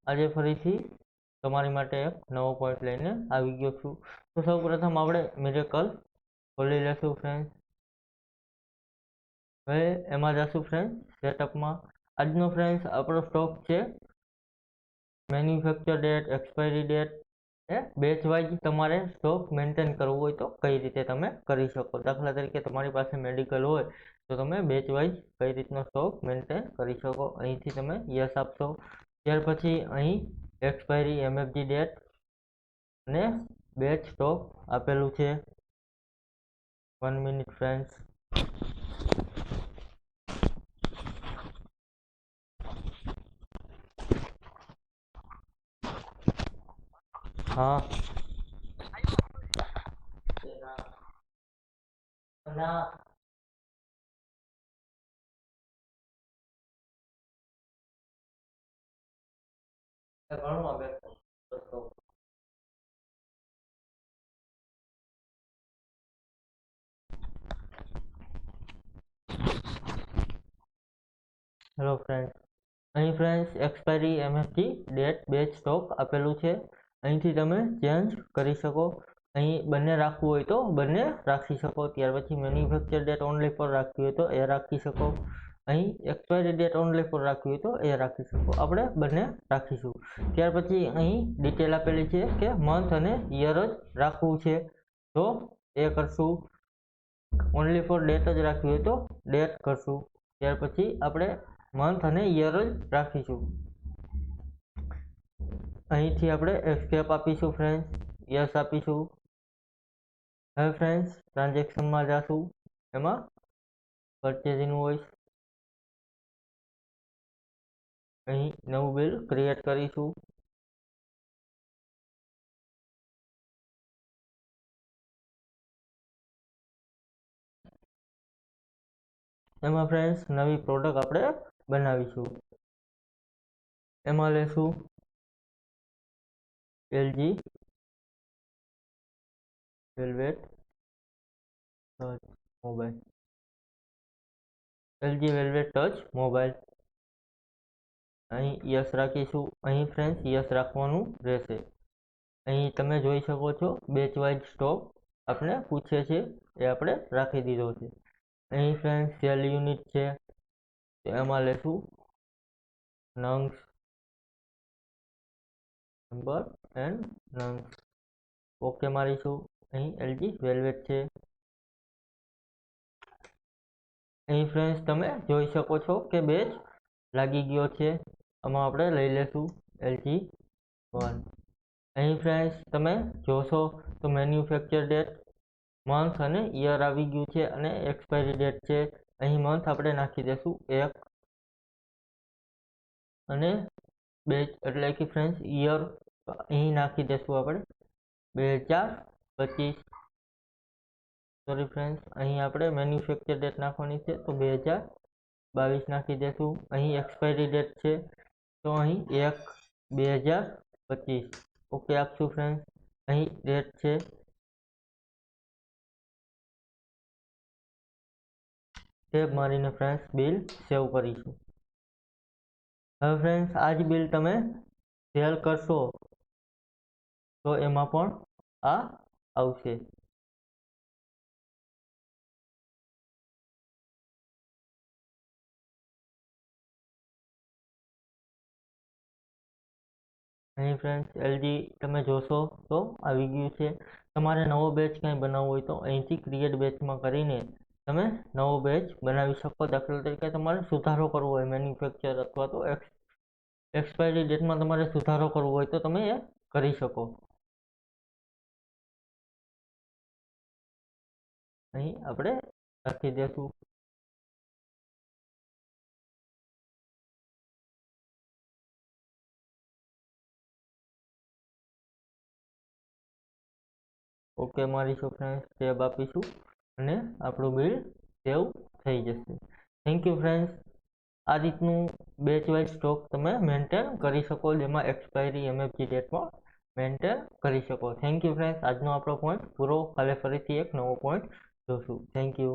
આજે ફરીથી તમારી માટે એક નવો પોઈન્ટ લઈને આવી ગયો છું। તો સૌપ્રથમ આપણે મિરેકલ ખોલી લેશું ફ્રેન્ડ્સ। હવે એમાં જશું ફ્રેન્ડ્સ સેટઅપમાં। આજનો ફ્રેન્ડ્સ આપણો સ્ટોક છે મેન્યુફેક્ચર ડેટ, એક્સપાયરી ડેટ એ બેચ વાઇઝ તમારે સ્ટોક મેન્ટેન કરવું હોય તો કઈ રીતે તમે કરી શકો। દાખલા તરીકે તમારી પાસે મેડિકલ હોય તો તમે બેચ વાઇઝ કઈ રીતનો સ્ટોક મેન્ટેન કરી શકો। અહીંથી તમે યસ આપશો। ત્યાર પછી અહીં એક્સપાયરી એમએફજી ડેટ અને બેચ સ્ટોક આપેલું છે। 1 મિનિટ ફ્રેન્ડ્સ। हाँ हेलो फ्रेंड्स, અહીં friends expiry MFG date batch stock આપેલું છે। અહીંથી તમે ચેન્જ કરી શકો। અહીં બંને રાખવું હોય તો બંને રાખી શકો। ત્યાર પછી મેન્યુફેક્ચર ડેટ ઓનલી ફોર રાખવી હોય તો એ રાખી શકો। અહીં એક્સપાયરી ડેટ ઓનલી ફોર રાખવી હોય તો એ રાખી શકો। આપણે બંને રાખીશું। ત્યાર પછી અહીં ડિટેલ આપેલી છે કે મંથ અને યર જ રાખવું છે તો એ કરશું। ઓનલી ફોર ડેટ જ રાખવી હોય તો ડેટ કરશું। ત્યાર પછી આપણે મંથ અને યર જ રાખીશું। અહીંથી આપણે એસ્કેપ આપીશું ફ્રેન્ડ્સ, યસ આપીશું। હવે ફ્રેન્ડ્સ ટ્રાન્ઝેક્શનમાં જાશું, એમાં પરચેઝ ઇનવોઇસ, અહીં નવું બિલ ક્રિએટ કરીશું। એમાં ફ્રેન્ડ્સ નવી પ્રોડક્ટ આપણે બનાવીશું। એમાં લેશું LG velvet touch mobile, LG velvet touch mobile. અહીં યસ રાખીશું। અહીં ફ્રેન્ડ્સ યસ રાખવાનું રહેશે। અહીં તમે જોઈ શકો છો બેચ વાઇઝ સ્ટોક આપણે પૂછે છે એ આપણે રાખી દીધો છે। અહીં ફ્રેન્ડ્સ સેલ યુનિટ છે તો એમાં લેશું નંગ્સ, નંબર એન્ડ નંગ્સ, ઓકે મારીશું। અહીં એલજી વેલ્વેટ છે। અહીં ફ્રેન્ડ્સ તમે જોઈ શકો છો કે બેચ લાગી ગયો છે। આમાં આપણે લઈ લેશું એલજી 1। અહીં ફ્રેન્ડ્સ તમે જોશો તો મેન્યુફેક્ચર ડેટ, મંથ અને યર આવી ગયું છે અને એક્સપાયરી ડેટ છે। અહીં મંથ આપણે નાખી દેશું 1 અને બેચ એટલે કે ફ્રેન્ડ્સ યર અહીં નાખી દેશું આપણે 2025। સોરી ફ્રેન્ડ્સ, અહીં આપણે મેન્યુફેક્ચર ડેટ નાખવાની છે તો 2022 નાખી દેશું। અહીં એક્સપાયરી ડેટ છે તો અહીં 1/2025 ઓકે આપશું ફ્રેન્ડ્સ। અહીં ડેટ છે ટેબ મારીને ફ્રેન્ડ્સ બિલ સેવ કરીશું। હવે ફ્રેન્ડ્સ આ જ બિલ તમે સેલ કરશો તો એમાં પણ આ આવશે। અહીં ફ્રેન્ડ્સ એલજી તમે જોશો તો આવી ગયું છે। તમારે નવો બેચ કંઈ બનાવવો હોય તો અહીંથી ક્રિએટ બેચમાં કરીને તમે નવો બેચ બનાવી શકો। દાખલા તરીકે તમારે સુધારો કરવો હોય મેન્યુફેક્ચર અથવા તો એક્સપાયરી ડેટમાં તમારે સુધારો કરવો હોય તો તમે એ કરી શકો। અહીં આપણે રાખી દેશું। ઓકે મારીશું ફ્રેન્ડ્સ, ટેબ આપીશું અને આપણું બિલ સેવ થઈ જશે। Thank you friends. આ રીતનું બેચ વાઇઝ સ્ટોક તમે મેન્ટેન કરી શકો જેમાં એક્સપાયરી એમએફજી ડેટ પણ મેન્ટેન કરી શકો। Thank you friends. આજનો આપણો પોઈન્ટ પૂરો, કાલે ફરીથી એક નવો પોઈન્ટ જોશું। Thank you.